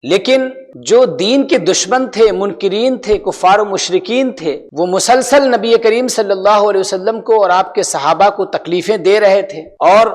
لیکن جو دین کے دشمن تھے، منکرین تھے، کفار و مشرکین تھے، وہ مسلسل نبی کریم صلی اللہ علیہ وسلم کو اور آپ کے صحابہ کو تکلیفیں دے رہے تھے، اور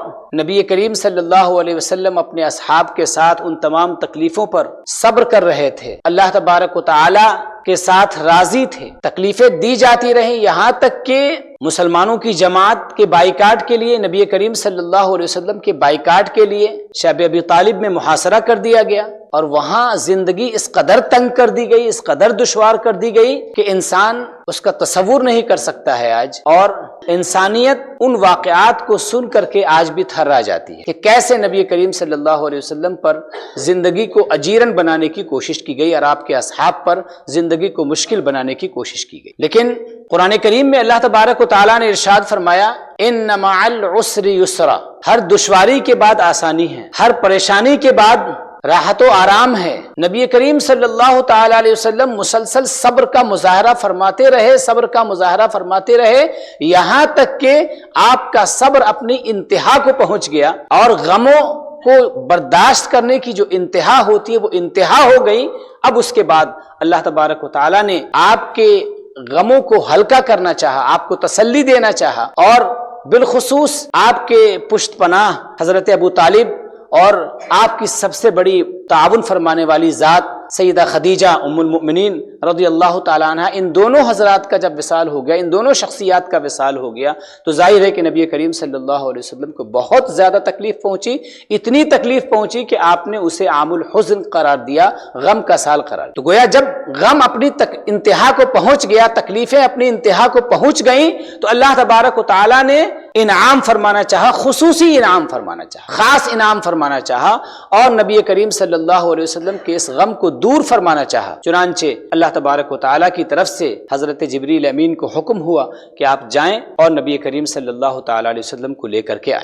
نبی کریم صلی اللہ علیہ وسلم اپنے اصحاب کے ساتھ ان تمام تکلیفوں پر صبر کر رہے تھے، اللہ تبارک و تعالی کے ساتھ راضی تھے، تکلیفیں دی جاتی رہیں، یہاں تک کہ مسلمانوں کی جماعت کے بائیکاٹ کے لیے، نبی کریم صلی اللہ علیہ وسلم کے بائیکاٹ کے لیے شعب ابی طالب میں محاصرہ کر دیا گیا، اور وہاں زندگی اس قدر تنگ کر دی گئی، اس قدر دشوار کر دی گئی کہ انسان اس کا تصور نہیں کر سکتا ہے آج، اور انسانیت ان واقعات کو سن کر کے آج بھی تھرا جاتی ہے کہ کیسے نبی کریم صلی اللہ علیہ وسلم پر زندگی کو اجیرن بنانے کی کوشش کی گئی اور آپ کے اصحاب پر زندگی کو مشکل بنانے کی کوشش کی گئی۔ لیکن قرآن کریم میں اللہ تبارک و تعالیٰ نے ارشاد فرمایا ان مع العسر یسرا، ہر دشواری کے بعد آسانی ہے، ہر پریشانی کے بعد راحت و آرام ہے۔ نبی کریم صلی اللہ تعالی علیہ وسلم مسلسل صبر کا مظاہرہ فرماتے رہے، صبر کا مظاہرہ فرماتے رہے، یہاں تک کہ آپ کا صبر اپنی انتہا کو پہنچ گیا، اور غموں کو برداشت کرنے کی جو انتہا ہوتی ہے وہ انتہا ہو گئی۔ اب اس کے بعد اللہ تبارک و تعالی نے آپ کے غموں کو ہلکا کرنا چاہا، آپ کو تسلی دینا چاہا، اور بالخصوص آپ کے پشت پناہ حضرت ابو طالب اور آپ کی سب سے بڑی تعاون فرمانے والی ذات سیدہ خدیجہ ام المؤمنین رضی اللہ تعالیٰ عنہ، ان دونوں حضرات کا جب وصال ہو گیا، ان دونوں شخصیات کا وصال ہو گیا، تو ظاہر ہے کہ نبی کریم صلی اللہ علیہ وسلم کو بہت زیادہ تکلیف پہنچی، اتنی تکلیف پہنچی کہ آپ نے اسے عام الحزن قرار دیا، غم کا سال قرار دیا۔ تو گویا جب غم اپنی انتہا کو پہنچ گیا، تکلیفیں اپنی انتہا کو پہنچ گئیں، تو اللہ تبارک و تعالیٰ نے انعام فرمانا چاہا، خصوصی انعام فرمانا چاہا، خاص انعام فرمانا چاہا، اور نبی کریم صلی اللہ علیہ وسلم کے اس غم کو دور فرمانا چاہا۔ چنانچہ اللہ تبارک و تعالیٰ کی طرف سے حضرت جبریل امین کو حکم ہوا کہ آپ جائیں اور نبی کریم صلی اللہ تعالیٰ علیہ وسلم کو لے کر کے آئیں۔